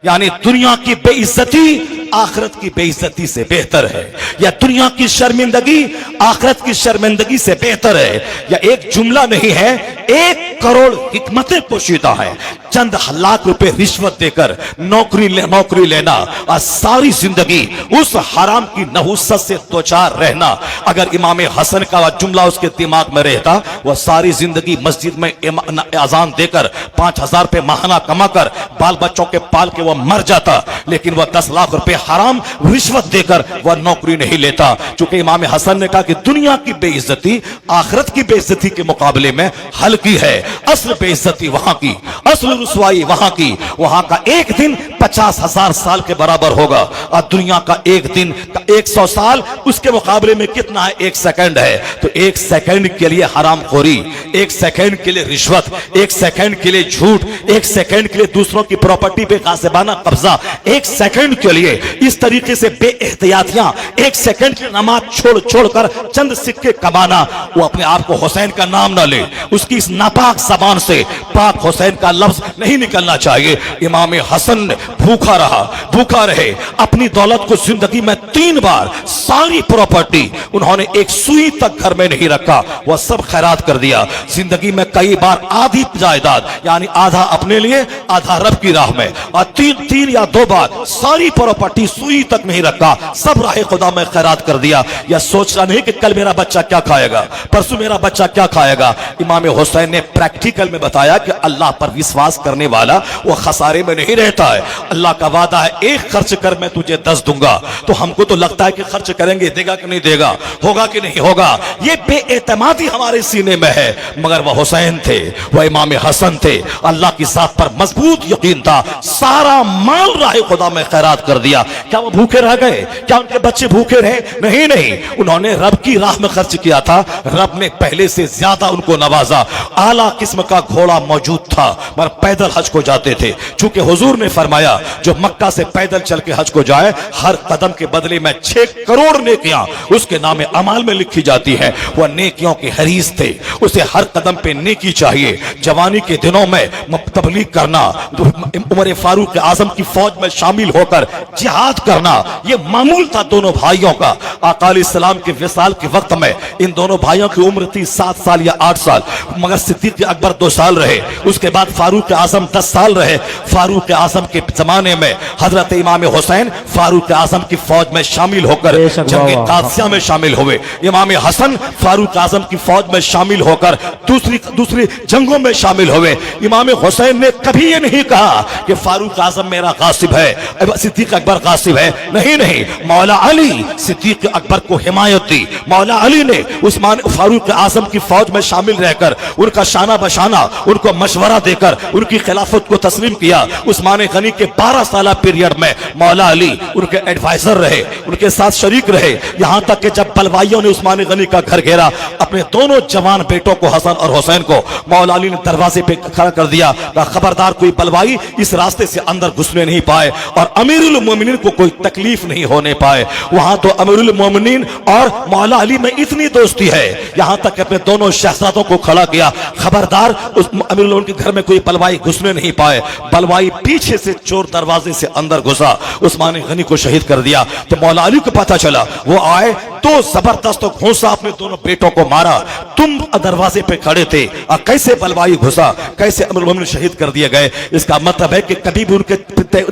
یعنی دنیا کی بے عزتی آخرت کی بے عزتی سے بہتر ہے، یا دنیا کی شرمندگی آخرت کی شرمندگی سے بہتر ہے، یا ایک جملہ نہیں ہے، 1 کروڑ حکمتیں پوشیدہ ہیں۔ چند لاکھ روپے رشوت دے کر نوکری لینا اور ساری زندگی اس حرام کی نحوست سے دوچار رہنا، اگر امام حسن کا جملہ اس کے دماغ میں رہتا، وہ ساری زندگی مسجد میں اذان دے کر 5000 روپے ماہانہ کما کر بال بچوں کے پال کے وہ مر جاتا، لیکن وہ 10 لاکھ روپے حرام رشوت دے کر وہ نوکری نہیں لیتا۔ چونکہ امام حسن نے کہا کہ دنیا کی بے عزتی آخرت کی بے عزتی کے مقابلے میں ہلکی ہے، اصل بے عزتی وہاں کی، اصل رسوائی وہاں کی، وہاں کا ایک دن 50,000 سال کے برابر ہوگا، اور دنیا کا ایک دن کا 100 سال اس کے مقابلے میں کتنا ہے؟ 1 سیکنڈ ہے۔ تو 1 سیکنڈ کے لیے حرام خوری، 1 سیکنڈ کے لیے رشوت، 1 سیکنڈ کے لیے جھوٹ، 1 سیکنڈ کے لیے دوسروں کی پراپرٹی پہ غاصبانہ قبضہ، 1 سیکنڈ کے لیے اس طریقے سے بے احتیاطیاں، 1 سیکنڈ کی نماز چھوڑ کر چند سکے کمانا، وہ اپنے آپ کو حسین کا نام نہ لے، اس کی اس ناپاک زبان سے پاک حسین کا لفظ نہیں نکلنا چاہیے۔ امام حسن بھوکا رہے، اپنی دولت کو زندگی میں 3 بار ساری پراپرٹی انہوں نے ایک سوئی تک گھر میں نہیں رکھا، وہ سب خیرات کر دیا۔ زندگی میں کئی بار آدھی جائیداد، یعنی آدھا اپنے لیے آدھا رب کی راہ میں، اور 3 یا 2 بار ساری پراپرٹی سوئی تک نہیں رکھا، سب راہ خدا میں خیرات کر دیا۔ یا سوچنا نہیں کہ کل میرا بچہ کیا کھائے گا، پرسوں میرا بچہ کیا کھائے گا۔ امام حسین نے پریکٹیکل میں بتایا کہ اللہ پر وشواس کرنے والا وہ خسارے میں نہیں رہتا ہے۔ اللہ کا وعدہ ہے 1 خرچ کر میں تجھے 10 دوں گا، تو ہم کو تو لگتا ہے کہ خرچ کریں گے، دے گا کہ نہیں دے گا، ہوگا کہ نہیں ہوگا، یہ بے اعتمادی ہمارے سینے میں ہے۔ مگر وہ حسین تھے، وہ امام حسن تھے، اللہ کی ذات پر مضبوط یقین تھا، سارا مال راہ خدا میں خیرات کر دیا۔ کیا وہ بھوکے رہ گئے؟ کیا ان کے بچے بھوکے رہے؟ نہیں، انہوں نے رب کی راہ میں خرچ کیا تھا، رب نے پہلے سے زیادہ ان کو نوازا۔ اعلیٰ قسم کا گھوڑا موجود تھا، مگر پیدل حج کو جاتے تھے، چونکہ حضور نے فرمایا جو مکہ سے پیدل چل کے حج کو جائے، ہر قدم کے بدلے میں 6 کروڑ نیکیاں اس کے نام اعمال میں لکھی جاتی ہیں۔ وہ نیکیوں کے حریص تھے، اسے ہر قدم پہ نیکی چاہیے۔ جوانی کے دنوں میں تبلیغ کرنا، عمر فاروق اعظم کی فوج میں شامل ہو کر جہاد کرنا، یہ معمول تھا دونوں بھائیوں کا۔ آقا علیہ السلام کے وصال کے وقت میں ان دونوں بھائیوں کی عمر تھی 7 سال یا 8 سال، مگر صدیق اکبر 2 سال رہے، اس کے بعد فاروق اعظم 10 سال رہے۔ فاروق اعظم کے زمانے میں حضرت امام حسین فاروق اعظم کی فوج میں شامل ہو کر جنگ قادسیہ میں شامل ہوئے، امام حسن فاروق اعظم کی فوج میں شامل ہو کر دوسری جنگوں میں شامل ہوئے۔ امام حسین نے کبھی یہ نہیں کہا کہ فاروق اعظم میرا غاصب ہے، صدیق اکبر غاصب ہے، نہیں، مولا علی صدیق اکبر کو حمایت دی۔ مولا علی نے عثمان فاروق اعظم کی فوج میں شامل رہ کر ان کا شانہ بشانہ ان کو مشورہ دے کر ان کی خلافت کو تسلیم کیا۔ عثمان غنی کے 12 سالہ پیریڈ میں مولا علی ان کے ایڈوائزر رہے، ان کے ساتھ شریک رہے، یہاں تک کہ جب بلوائیوں نے عثمان غنی کا گھر گھیرا، اپنے دونوں جوان بیٹوں کو حسن اور حسین کو مولا علی نے دروازے پہ کھڑا کر دیا، خبردار کوئی بلوائی اس راستے سے اندر گھسنے نہیں پائے اور امیر المومنین کو کوئی تکلیف نہیں ہونے پائے۔ وہاں تو امیر المومنین اور مولا علی میں اتنی دوستی ہے، یہاں تک کہ اپنے دونوں شہزادوں کو کھڑا کیا، خبردار اس امیر المومنین کے گھر میں کوئی بلوائی گھسنے نہیں پائے۔ بلوائی پیچھے سے چور دروازے سے اندر گھسا، عثمان غنی کو شہید کر دیا۔ تو مولا علی کو پتہ چلا، وہ آئے تو زبردست گھونسا اپنے دونوں بیٹوں کو مارا، تم دروازے پہ کھڑے تھے اور کیسے بلوائی گھسا، کیسے امیر المومنین شہید کر دیے گئے۔ اس کا مطلب ہے کہ کبھی بھی ان کے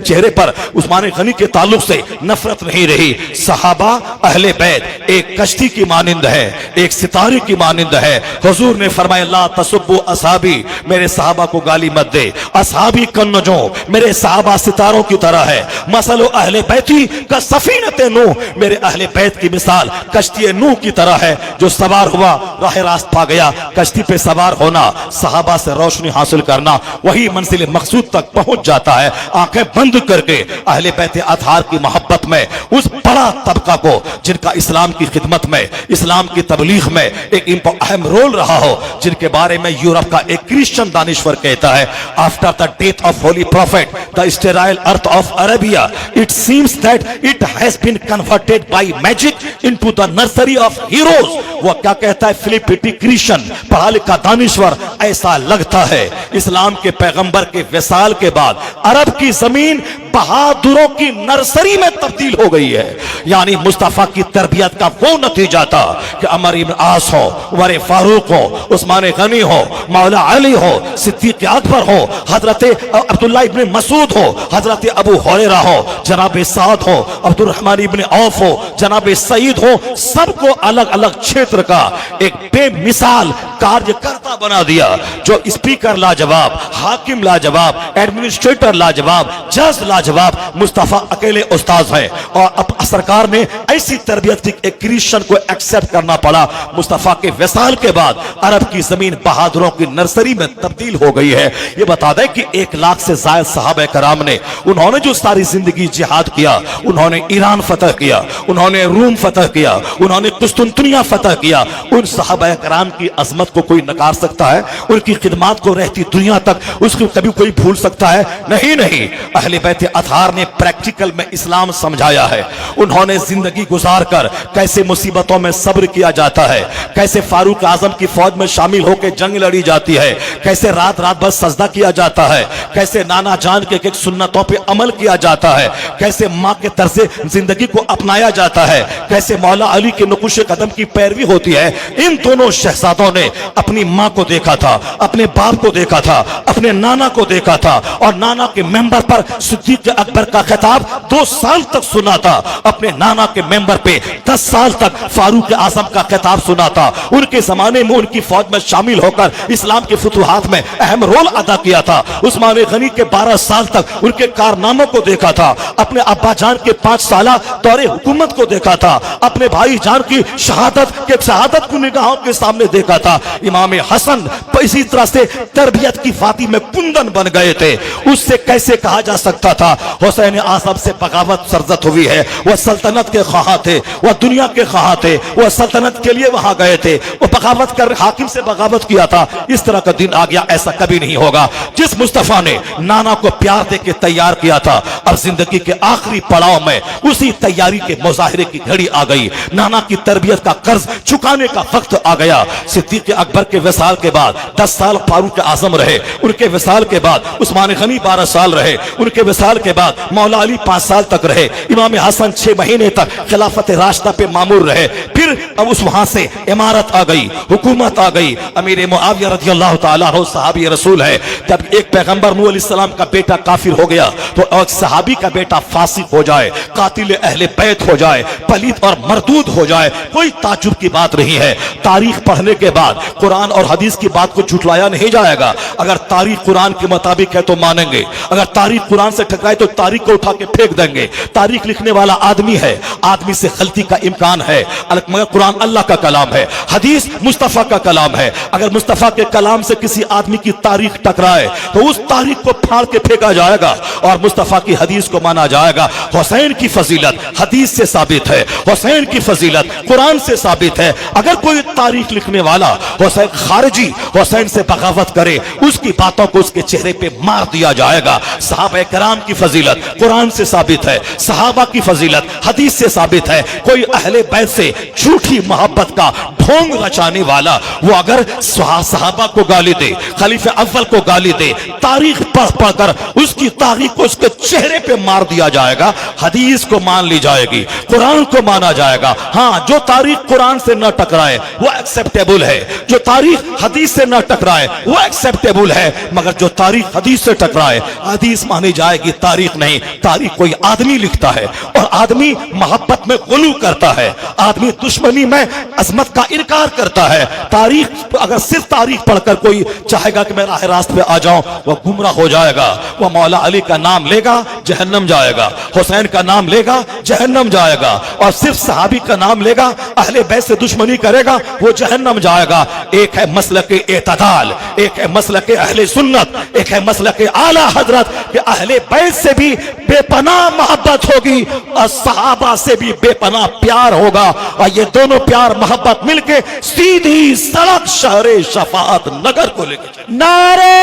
چہرے پر عثمان غنی کے تعلق سے نفرت نہیں رہی۔ صحابہ اہل بیت ایک کشتی کی مانند ہے، ایک ستارے کی مانند ہے۔ حضور نے فرمایا لا تسبوا اصحابی، میرے صحابہ کو گالی مت دے، اصحابی کالنجوم، میرے صحابہ ستاروں کی طرح ہے۔ مثل اہل بیتی کا سفینۃ نوح، میرے اہل بیت کی مثال کشتی نوح کی طرح ہے، جو سوار ہوا راہ راست پا گیا۔ کشتی پہ سوار ہونا، صحابہ سے روشنی حاصل کرنا، وہی منزل مقصود تک پہنچ جاتا ہے۔ آنکھیں بند کر کے اہل بیت اطہار کی محبت میں اس بڑا طبقہ کو جن کا اسلام کی خدمت میں، اسلام کی تبلیغ میں ایک اہم رول رہا ہو، جن کے بارے میں یورپ کا ایک کرسچن دانشور کہتا ہے after the death of holy prophet the sterile earth of Arabia it seems that it has been converted by magic into the nursery of heroes۔ وہ کیا کہتا ہے فلپٹی کرسچن پڑھا لکھا دانشور، ایسا لگتا ہے اسلام کے پیغمبر کے وصال کے بعد عرب کی زمین बहादुरों की नर्सरी में तब्दील हो गई है। यानी मुस्तफा की तरबियत का वो नतीजा था कि अमर इब्न आस हो, उमर फारूक हो, उस्मान गनी हो, मौला अली हो, सिद्दीक अकबर हो, हजरत अब्दुल्ला इब्न मसूद हो, हजरत अबू हुरैरा हो, जनाब साद हो, अब्दुल रहमान इब्न औफ हो, जनाब सईद हो, सबको अलग अलग क्षेत्र का एक बेमिसाल कार्यकर्ता बना दिया। जो स्पीकर लाजवाब, हाकिम लाजवाब, एडमिनिस्ट्रेटर लाजवाब, जज लाजवाब, मुस्तफा अकेले उस्ताद है। और अब सरकार ने ऐसी तरबियत की एक क्रिश्चियन को एक्सेप्ट करना पड़ा। मुस्तफा के विसाल के बाद अरब की जमीन बहादुरों की नर्सरी में तब्दील हो गई है। ये बता दें कि 1 लाख से ज्यादा सहाबा कराम ने, उन्होंने जो सारी जिंदगी जिहाद किया, उन्होंने ईरान फतह किया, उन्होंने रूम फतह किया, उन्होंने कुस्तुनतुनिया फतह किया। उन सहाबा कराम की अजमत को कोई नकार सकता है? उनकी खिदमत को रहती दुनिया तक उसको कभी कोई भूल सकता है? नहीं नहीं। अहले बैत अतहार ने प्रैक्टिकल में इस्लाम समझाया है। उन्होंने जिंदगी गुजार कर कैसे मुसीबतों में सब्र किया जाता है, कैसे फारूक आजम की फौज में शामिल होकर जंग लड़ी जाती है, कैसे रात रात भर सजदा किया जाता है, कैसे नाना जान के एक सुन्नतों पे अमल किया जाता है, कैसे माँ के तरसे जिंदगी को अपनाया जाता है, कैसे मौला अली के नुकुश कदम की पैरवी होती है। इन दोनों शहजादों ने अपनी माँ को देखा था, अपने बाप को देखा था, अपने नाना को देखा था, और नाना के मेंबर पर सिद्दीक अकबर का खिताब 2 साल तक सुना था। अपने नाना के मेंबर पे 10 साल तक फारूक आजम का खिताब सुना था। उनके जमाने में उनकी फौज में शामिल होकर इस्लाम के फुतुहात में अहम रोल अदा किया था। उस्मान गनी के 12 साल तक उनके कारनामों को देखा था। अपने अब्बा जान के 5 साला दौरे हुकूमत को देखा था। अपने भाई जान की शहादत को निगाहों के सामने देखा था। इमाम हसन इसी तरह से तरबियत की फाती में कुंदन बन गए थे। उससे कैसे कहा जा सकता था हुसैन आजम से बगावत सरजत हुई है? वह सल्तनत के ख्वाह थे, वह दुनिया के ख्वाह थे, वह सल्तनत के लिए वहां गए थे, वो बगावत कर हाकिम से बगावत किया था। इस तरह का दिन आ गया, ऐसा कभी नहीं होगा। जिस मुस्तफा ने नाना को प्यार दे के तैयार किया था, अब जिंदगी के आखिरी पड़ाव में उसी तैयारी के मुजाहिरे की घड़ी आ गई। नाना की तरबियत का कर्ज चुकाने का वक्त आ गया। सिद्दीक अकबर के विसाल के बाद 10 साल फारूक आजम रहे। उनके विसाल के बाद उस्मान गनी 12 साल रहे। उनके विसाल के बाद मौला अली 5 साल तक रहे। इमाम हसन 6 महीने तक खिलाफत राशिदा पे मामूर रहे। फिर अब उस वहां से इमारत आ गई, हुकूमत आ गई। अमीर मुआविया रज़ी अल्लाह ताला अन्हु सहाबी रसूल है। जब एक पैगंबर नूह अलैहिस्सलाम का बेटा काफिर हो गया तो एक सहाबी का बेटा फासिक हो जाए, कातिल अहले बैत हो जाए, पलीद और मरदूद हो जाए, कोई ताज्जुब की बात नहीं है। तारीख पढ़ने के बाद कुरान और हदीस की बात को झुठलाया नहीं जाएगा। अगर तारीख कुरान के मुताबिक है तो मानेंगे, अगर तारीख कुरान से टकराए तो तारीख को उठा के फेंक देंगे। तारीख लिखने वाला आदमी है, आदमी से गलती का इम्कान है, मगर कुरान अल्लाह का कलाम है, हदीस मुस्तफा का कलाम है। अगर मुस्तफा के कलाम से किसी आदमी की तारीख टकराए तो उस तारीख को फाड़ के फेंका जाएगा और मुस्तफा की हदीस को माना जाएगा। हुसैन की फजीलत हदीस से साबित है, हुसैन की फजीलत कुरान से साबित है। अगर कोई तारीख लिखने वाला हुसैन खारिजी हुसैन से बगावत करे, उसकी बातों को उसके चेहरे पे मार दिया जाएगा। सहाबा कराम की फजीलत कुरान से साबित है, सहाबा की फजीलत हदीस से साबित है। कोई अहले बैत से झूठी मोहब्बत का ढोंग रचाने वाला वो अगर सहाबा को गाली दे, खलीफा अव्वल को गाली दे, तारीख पढ़ पढ़ कर उसकी तारीख को उसके चेहरे पे मार दिया जाएगा। हदीस को मान ली जाएगी, कुरान को माना जाएगा। हाँ, जो तारीख कुरान से न टकराए वो एक्सेप्टेबल है, जो तारीख हदीस से न टकराए वो एक्सेप्टेबल है, मगर जो तारीख हदीस से टकराए हदीस मानी जाएगी, तारीख नहीं। तारीख कोई आदमी लिखता है और आदमी मोहब्बत में गुलू करता है, आदमी दुश्मनी में अजमत का इनकार करता है। तारीख अगर सिर्फ तारीख पढ़कर कोई चाहेगा कि मैं राह रास्त पे आ जाऊं, वह गुमराह हो जाएगा। वह मौला अली का नाम लेगा जहन्नम जाएगा, हुसैन का नाम लेगा जहन्नम जाएगा, और सिर्फ सहाबी का नाम लेगा, अहले बैत से दुश्मनी करेगा, वो जहन्नम जाएगा। एक है मसलक एतदाल, एक है मसलक अहले सुन्नत, एक है मसलक आला हजरत कि अहले बैत से भी बेपनाह मोहब्बत होगी और सहाबा से भी बेपनाह प्यार होगा, और ये दोनों प्यार मोहब्बत मिलके सीधी सड़क शहरे शफाअत नगर को लेकर नारे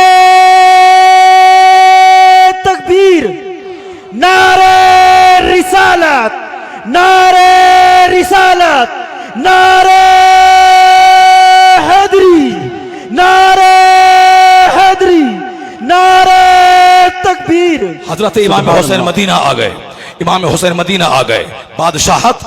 तकबीर, नारे रिसालत, नारे रिसालत, नारे हैदरी, नारे हैदरी, नारे तकबीर। حضرت امام حسین مدینہ آ گئے، امام حسین مدینہ آ گئے، بادشاہت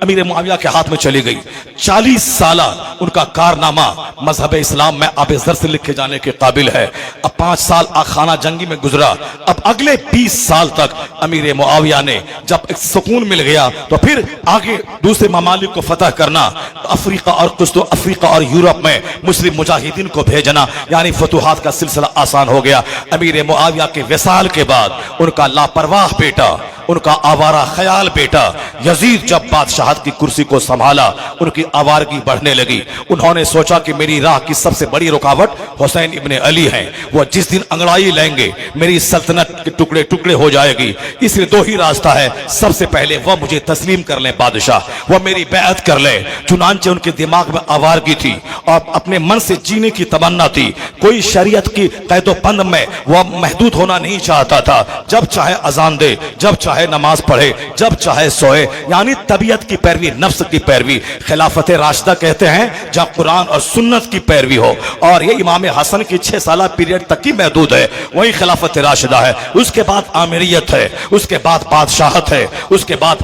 امیر معاویہ کے ہاتھ میں چلی گئی۔ 40 سالہ ان کا کارنامہ مذہب اسلام میں آب زر سے لکھے جانے کے قابل ہے۔ اب 5 سال خانہ جنگی میں گزرا، اب اگلے 20 سال تک امیر معاویہ نے جب ایک سکون مل گیا تو پھر آگے دوسرے ممالک کو فتح کرنا، افریقہ اور قسط افریقہ اور یورپ میں مسلم مجاہدین کو بھیجنا، یعنی فتوحات کا سلسلہ آسان ہو گیا۔ امیر معاویہ کے وصال کے بعد ان کا لاپرواہ بیٹا، ان کا آوارہ خیال بیٹا یزید جب بادشاہت کی کرسی کو سنبھالا، ان کی آوارگی بڑھنے لگی۔ انہوں نے سوچا کہ میری راہ کی سب سے بڑی رکاوٹ حسین ابن علی ہیں، وہ جس دن انگڑائی لیں گے میری سلطنت کے ٹکڑے ٹکڑے ہو جائے گی۔ اس لیے 2 ہی راستہ ہے، سب سے پہلے وہ مجھے تسلیم کر لیں بادشاہ، وہ میری بیعت کر لیں۔ چنانچہ ان کے دماغ میں آوارگی تھی اور اپنے من سے جینے کی تمنا تھی، کوئی شریعت کی قید و بند میں وہ محدود ہونا نہیں چاہتا تھا، جب چاہے اذان دے، جب چاہے نماز پڑھے، جب چاہے سوئے، یعنی طبیعت کی پیروی، نفس کی پیروی۔ خلافت راشدہ کہتے ہیں جہاں قرآن اور سنت کی پیروی ہو، اور یہ امام حسن کی 6 سالہ پیریڈ تک کی محدود ہے، وہی خلافت راشدہ ہے۔ اس کے بعد آمریت ہے، اس کے بعد بادشاہت ہے، اس کے بعد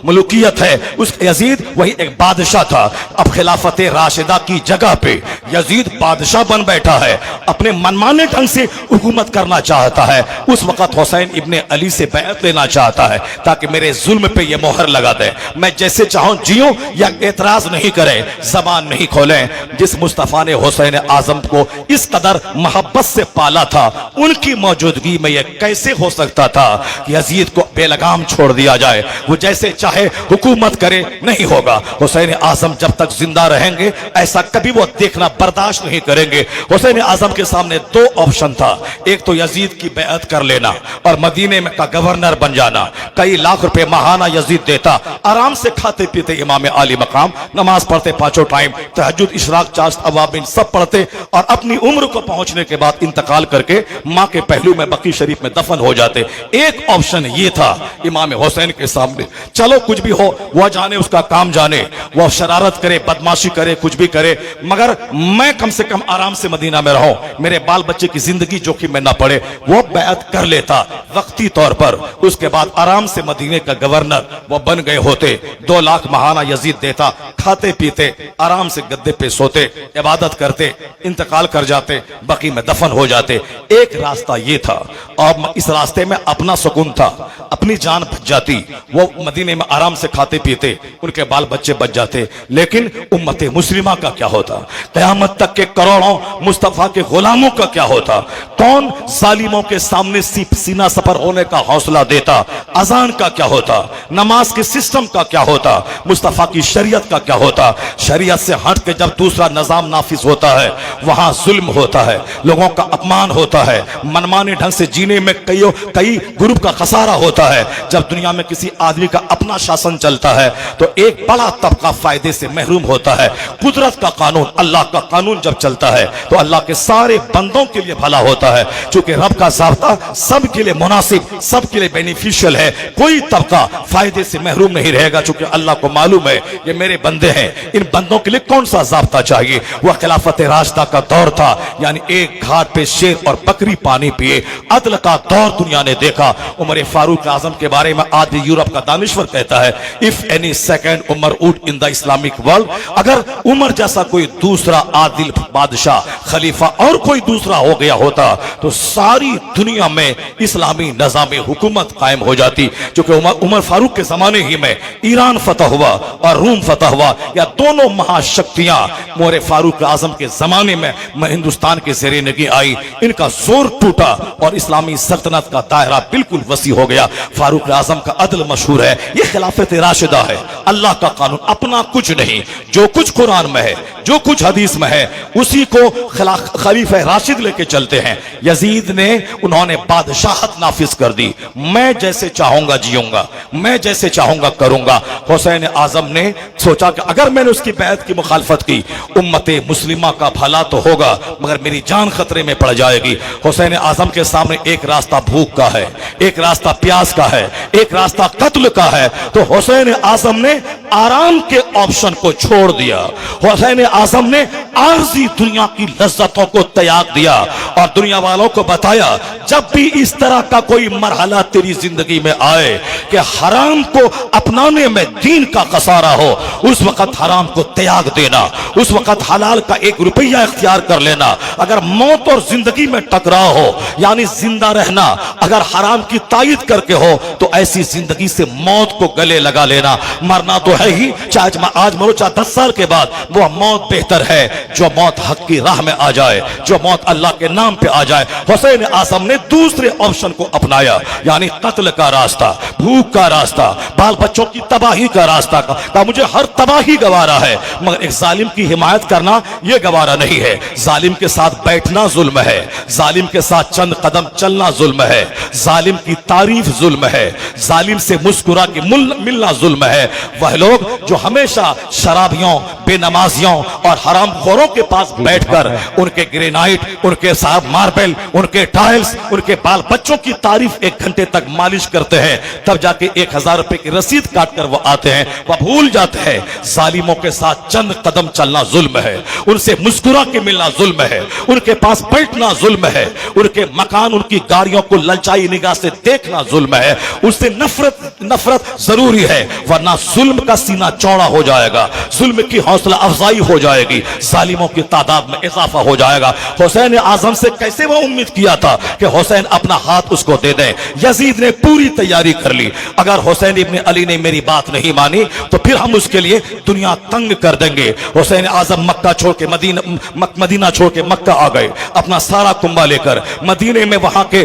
ملوکیت ہے۔ اس یزید وہی ایک بادشاہ تھا، اب خلافت راشدہ کی جگہ پہ یزید بادشاہ بن بیٹھا ہے، اپنے منمانے ڈھنگ سے حکومت کرنا چاہتا ہے۔ اس وقت حسین ابن علی سے بیعت لینا چاہتا ہے تاکہ میرے ظلم پہ یہ مہر لگا دے، میں جیسے چاہوں جیوں، یا اعتراض نہیں کرے، زبان نہیں کھولیں۔ جس مصطفیٰ نے حسین اعظم کو اس قدر محبت سے پالا تھا، ان کی موجودگی میں یہ کیسے ہو سکتا تھا کہ یزید کو بے لگام چھوڑ دیا جائے؟ وہ جیسے چاہے حکومت کرے، نہیں ہوگا۔ حسین اعظم جب تک زندہ رہیں گے ایسا کبھی وہ دیکھنا برداشت نہیں کریں گے۔ حسین اعظم کے سامنے 2 آپشن تھا، ایک تو یزید کی بیعت کر لینا اور مدینے میں کا گورنر بن جانا، کئی لاکھ روپے ماہانہ یزید دیتا، آرام سے کھاتے پیتے امام عالی مقام، نماز پڑھتے 5 ٹائم، تہجد، اشراق، چاشت، اوابین سب پڑھتے، اور اپنی عمر کو پہنچنے کے بعد انتقال کر کے ماں کے پہلو میں بقی شریف میں دفن ہو جاتے۔ ایک آپشن یہ تھا امام حسین کے سامنے، چلو کچھ بھی ہو، وہ جانے، اس کا کام جانے، وہ شرارت کرے، بدماشی کرے، کچھ بھی کرے، مگر میں کم سے کم آرام سے مدینہ میں رہوں، میرے بال بچے کی زندگی جوخم میں نہ پڑے۔ وہ بیعت کر لیتا وقتی طور پر، اس کے بعد آرام سے مدینے کا گورنر وہ بن گئے ہوتے۔ 2 لاکھ ماہانہ یزید دیتا، کھاتے پیتے، آرام سے گدے پہ سوتے، عبادت کرتے، انتقال کر جاتے، بقی میں دفن ہو جاتے۔ ایک راستہ یہ تھا، اور اس راستے میں اپنا سکون تھا، اپنی جان بچ جاتی، وہ مدینے میں آرام سے کھاتے پیتے، ان کے بال بچے بچ جاتے۔ لیکن امت مسلمہ کا کیا ہوتا؟ قیامت تک کے کروڑوں مصطفیٰ کے غلاموں کا کیا ہوتا؟ کون ظالموں کے سامنے سینہ سپر ہونے کا حوصلہ دیتا؟ اذان کا کیا ہوتا؟ نماز کے سسٹم کا کیا ہوتا؟ مصطفیٰ کی شریعت کا کیا ہوتا؟ شریعت سے ہٹ کے جب دوسرا نظام نافذ ہوتا ہے وہاں ظلم ہوتا ہے، لوگوں کا اپمان ہوتا ہے، منمانے ڈھنگ سے جینے میں کئی گروپ کا خسارہ ہوتا ہے۔ جب دنیا میں کسی آدمی کا اپنا شاسن چلتا ہے تو ایک بڑا طبقہ فائدے سے محروم ہوتا ہے۔ قدرت کا قانون، اللہ کا قانون جب چلتا ہے تو اللہ کے سارے بندوں کے لیے بھلا ہوتا ہے، چونکہ رب کا ضابطہ سب کے لیے مناسب، سب کے لیے بینیفیشل ہے، کوئی طبقہ فائدے سے محروم نہیں رہے گا، چونکہ اللہ کو معلوم ہے یہ میرے بندے ہیں، ان بندوں کے لیے کون سا ضابطہ چاہیے۔ وہ خلافت راشدہ کا دور تھا، یعنی ایک گھاٹ پہ شیر اور بکری پانی پیے، عدل کا دور دنیا نے دیکھا۔ عمر فاروق اعظم کے بارے میں آج یورپ کا دانشور کہتا ہے if any second Umar would in the Islamic world، اگر عمر جیسا کوئی دوسرا عادل بادشاہ، خلیفہ اور کوئی دوسرا ہو گیا ہوتا تو ساری دنیا میں اسلامی نظام حکومت قائم ہو جاتی، چونکہ عمر فاروق کے زمانے ہی میں ایران فتح ہوا اور روم فتح ہوا، یا دونوں مہاشکتیاں عمر فاروق اعظم کے زمانے میں ہندوستان کے زیر نگی آئی، ان کا زور ٹوٹا اور اسلامی سلطنت کا دائرہ بالکل وسیع ہو گیا۔ فاروق اعظم کا عدل مشہور ہے، یہ خلافت راشدہ ہے، اللہ کا قانون، اپنا کچھ نہیں، جو کچھ قرآن میں ہے، جو کچھ حدیث میں ہے اسی کو خلیفہ راشد لے کے چلتے ہیں۔ یزید نے انہوں نے بادشاہت نافذ کر دی، میں جیسے چاہوں گا جیوں گا، میں جیسے چاہوں گا کروں گا۔ حسین اعظم نے سوچا کہ اگر میں نے اس کی بیعت کی مخالفت کی امت مسلمہ کا بھلا تو ہوگا مگر میری جان خطرے میں پڑ جائے گی۔ حسین اعظم کے سامنے ایک راستہ بھوک کا ہے، ایک راستہ پیاس کا ہے، एक रास्ता कत्ल का है, तो हुसैन आजम ने आराम के ऑप्शन को छोड़ दिया। हुसैन आजम ने आरजी दुनिया की लज्जतों को त्याग दिया और दुनिया वालों को बताया, जब भी इस तरह का कोई मरहला तेरी जिंदगी में आए कि हराम को अपनाने में दीन का खसारा हो, उस वक्त हराम को त्याग देना, उस वक्त हलाल का 1 रुपया इख्तियार कर लेना। अगर मौत और जिंदगी में टकराव हो, यानी जिंदा रहना अगर हराम की तायद करके हो, तो ऐसी जिंदगी से मौत को गले लगा लेना। मरना तो है ही, चाहे आज मरो चाहे 10 साल के बाद, वो मौत बेहतर है जो मौत हक की राह में आ जाए, जो मौत अल्लाह के नाम पे आ जाए। हुसैन आजम ने दूसरे ऑप्शन को अपनाया, यानी कत्ल का रास्ता, भूख का रास्ता, बाल बच्चों की तबाही का रास्ता। का मुझे हर तबाही गवारा है, मगर एक जालिम की हिमायत करना यह गवारा नहीं है। जालिम के साथ बैठना जुल्म है, जालिम के साथ चंद कदम चलना जुल्म है, जालिम की तारीफ जुल्म है, जालिम से मुस्कुरा के मिलना जुल्म है। वह लोग जो हमेशा शराबियों, बेनमाजियों और हरामखोरों के पास बैठकर उनके ग्रेनाइट, उनके साथ मार्बल, उनके टाइल्स, उनके बाल बच्चों की तारीफ 1 घंटे तक मालिश करते हैं, तब जाके 1000 रुपए की रसीद काट कर वो आते हैं, वह भूल जाते हैं जालिमों के साथ चंद कदम चलना जुल्म है, उनसे मुस्कुरा के मिलना जुल्म है, उनके पास बैठना जुल्म है, उनके मकान, उनकी गाड़ियों को ललचाई निगाह से देखना जुल्म है। उससे नफरत जरूरी है, वरना जुल्म का सीना चौड़ा हो जाएगा, जुल्म की हौसला अफजाई हो जाएगी, जालिमों की तादाद में इजाफा हो जाएगा। हुसैन आजम से कैसे वो उम्मीद किया था कि हुसैन अपना हाथ उसको दे दे। यजीद ने पूरी तैयारी कर ली, अगर हुसैन इब्ने अली ने मेरी बात नहीं मानी तो फिर हम उसके लिए दुनिया तंग कर देंगे। हुसैन आजम मक्का छोड़ के मदीना छोड़ के मक्का आ गए, अपना सारा कुंबा लेकर। मदीने में वहां के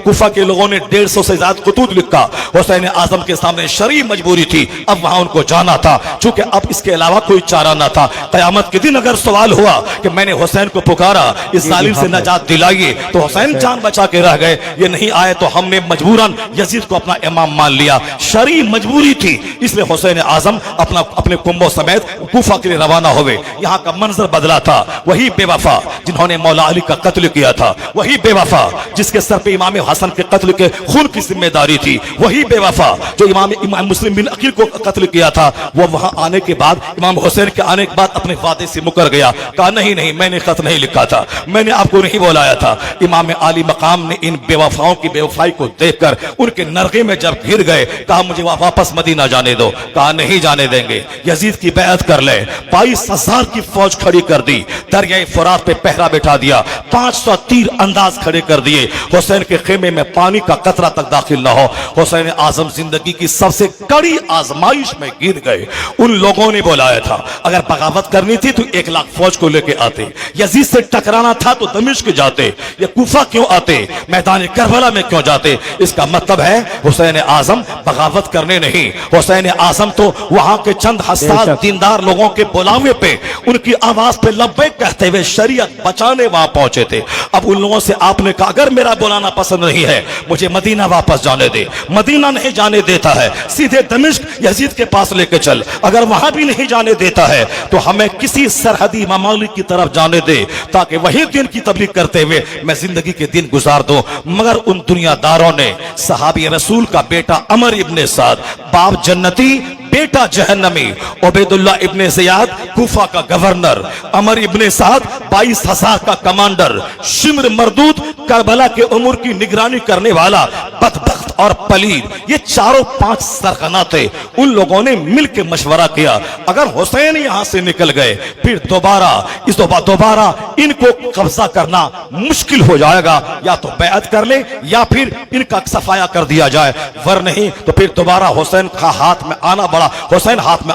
कुफा के लोगों ने 150 से ज्यादा खतूत लिखा। हुसैन आजम के सामने शरई मजबूरी थी, अब वहां उनको जाना था, चूंकि अब इसके अलावा कोई चारा ना था। कयामत के दिन अगर सवाल हुआ कि मैंने हुसैन को पुकारा, इस जालिम से नजात दिलाइए, तो हुसैन जान बचा के रह गए। ये नहीं आए तो हमने मजबूरन यजीद को अपना इमाम मान लिया, शरई मजबूरी थी, इसलिए हुसैन आजम अपने कुंबों समेत कूफा के लिए रवाना हुए। यहाँ का मंजर बदला था। वही बेवफा जिन्होंने मौला अली का कत्ल किया था, वही बेवफा जिसके सर पे इमाम हसन के कत्ल के खून की जिम्मेदारी थी, वही बेवफा जो इमाम मुस्लिम बिन अकील को कत्ल किया था, वो वहां आने के बाद, इमाम हुसैन के आने के बाद अपने वादे से मुकर गया। कहा नहीं, मैंने खत नहीं लिखा था, मैंने आपको नहीं बुलाया था। इमाम आली मकाम ने इन बेवफाओं की बेवफाई को देखकर उनके नरगे में जब घिर गए, कहा मुझे वापस मदीना जाने दो। कहा नहीं जाने देंगे, यजीद की बैअत कर ले। 22,000 की फौज खड़ी कर दी, दरियाए फुरात पे पहरा बैठा दिया, 500 तीर अंदाज खड़े कर दिए। हुसैन के खेमे में पानी का कतरा तक दाखिल न हो। हुसैन आजम जिंदगी की सबसे कड़ी आजमाइश में गिर गए। उन लोगों ने बुलाया था, अगर बगावत करनी थी तो 1 लाख फौज को लेके आते, यजीद से टकराना था तो दमिश्क जाते, या कूफा क्यों आते, मैदान करबला में क्यों जाते। इसका मतलब है हुसैन आजम बगावत करने नहीं, हुसैन आजम तो वहां के चंद हसास दीनदार लोगों के बुलावे पे, उनकी आवाज पे लब्बैक कहते हुए शरीयत बचाने वहां पहुंचे थे। अब उन लोगों से आपने कहा अगर मेरा बुलाना पसंद नहीं है, मुझे मदीना वापस जाने दे। मदीना नहीं जाने देता है, सीधे दमिश्क यजीद के पास लेके चल। अगर वहां भी नहीं जाने देता है तो हमें किसी सरहदी ममालिक की तरफ जाने दे, ताकि वही दिन की तबलीग करते हुए मैं जिंदगी के दिन गुजार दूं। मगर उन दुनियादारों ने सहाबी रसूल का बेटा अमर इब्ने साद, बाप जन्नती बेटा जहन्नमी, उबैदुल्लाह इब्ने ज़ियाद कूफा का गवर्नर, अमर इब्ने साद 22,000 का कमांडर, शिम्र मरदूद करबला के उमूर की निगरानी करने वाला, बदबख्त और पलीद, ये 4-5 सरगना थे। उन लोगों ने मिल के मशवरा किया, अगर हुसैन यहां से निकल गए फिर दोबारा इनको कब्जा करना मुश्किल हो जाएगा, या तो बैअत कर ले या फिर इनका सफाया कर दिया जाए, वर नहीं तो फिर दोबारा हुसैन हाथ में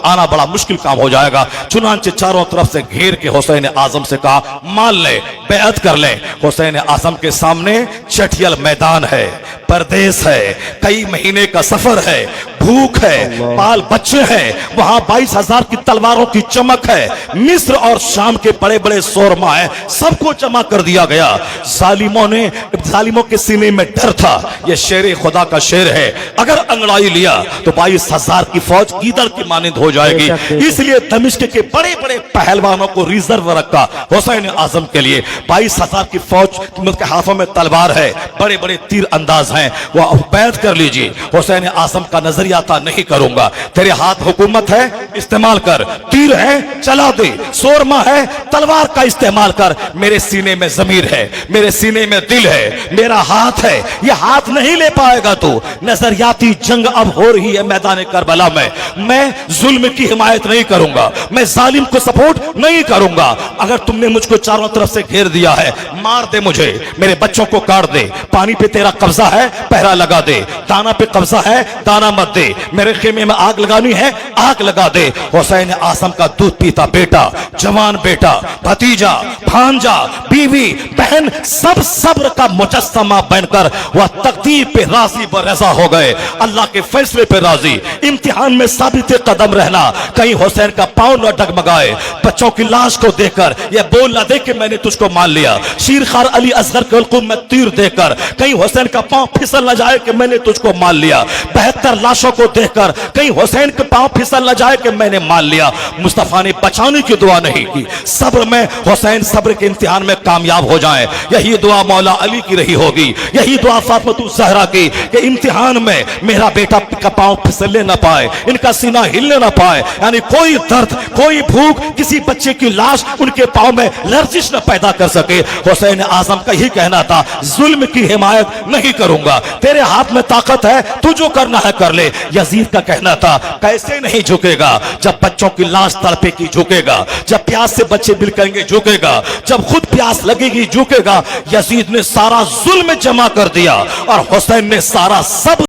आना बड़ा मुश्किल काम हो जाएगा। चुनांचे चारों तरफ से घेर के हुसैन आजम से कहा मान ले, बैअत कर ले। हुसैन आजम के सामने चटियल मैदान है, परदेश है, कई महीने का सफर है, भूख है, बाल बच्चे हैं, वहां 22,000 की तलवारों की चमक है, मिस्र और शाम के बड़े बड़े शोरमा है, सबको जमा कर दिया गया। जालिमों के सीने में डर था, यह शेर खुदा का शेर है, अगर अंगड़ाई लिया तो 22,000 की फौज गीदड़ की मानिंद हो जाएगी। इसलिए दमिश्क के बड़े बड़े पहलवानों को रिजर्व रखा हुसैन आजम के लिए। 22,000 की फौज के हाथों में तलवार है, बड़े बड़े तीर अंदाज हैं, वह बैत कर लीजिए, हुसैन आजम का नजरिया था नहीं करूंगा। तेरे हाथ हुकूमत है, इस्तेमाल कर। तीर है, चला दे। सोरमा है, तलवार का इस्तेमाल कर। मेरे सीने में जमीर है, मेरे सीने में दिल है, मेरा हाथ है, ये हाथ नहीं ले पाएगा तू। नजरियाती जंग अब हो रही है मैदान करबला में। मैं जुल्म की हिमायत नहीं करूंगा, मैं जालिम को सपोर्ट नहीं करूंगा। अगर तुमने मुझको चारों तरफ से घेर दिया है, मार दे मुझे, मेरे बच्चों को काट दे। पानी पे तेरा कब्जा है, पहरा लगा दे। दाना पे कब्जा है, दाना मत दे। मेरे खेमे में आग लगानी है, आग लगा दे। हुसैन आजम का दूध पीता बेटा, जवान बेटा, भतीजा, भांजा, बीवी, बहन, सब सब्र का मुजस्समा बनकर वह तकदीर पे राजी व रजा हो गए, अल्लाह के फैसले पे राजी। इम्तिहान में साबित कदम रहना, कहीं हुसैन का पांव न डगमगाए। बच्चों की लाश को देखकर यह बोल न दे कि मैंने तुझको मान लिया। शीरखार अली असगर के हुक्म में तीर देकर कहीं हुसैन का पांव फिसल न जाए कि मैंने तुझको मान लिया। 72 लाशों को देखकर कहीं हुसैन के पांव फिसल न जाए कि मैंने मान लिया। मुस्तफा ने बचाने की दुआ नहीं की, सब्र में हुसैन सब्र के इम्तिहान में कामयाब हो जाए। यही दुआ मौला अली की रही होगी, यही दुआ फातिमा ज़हरा की कि इम्तिहान में मेरा बेटा का पांव फिसलने न पाए, इनका सीना हिलने न पाए। यानी कोई दर्द, कोई भूख किसी बच्चे की लाश उनके पांव में लर्जिश न पैदा कर सके। हुसैन आजम का ही कहना था, जुल्म की हिमायत नहीं करूंगा, तेरे हाथ में ताकत है, तू जो करना है कर ले। यजीद का कहना था, कैसे नहीं झुकेगा, जब बच्चों की लाश तड़पे की झुकेगा, जब प्यास से बच्चे बिलखेंगे झुकेगा, जब खुद प्यास लगेगी झुकेगा। यजीद ने सारा जुल्म जमा कर दिया और हुसैन ने सारा सब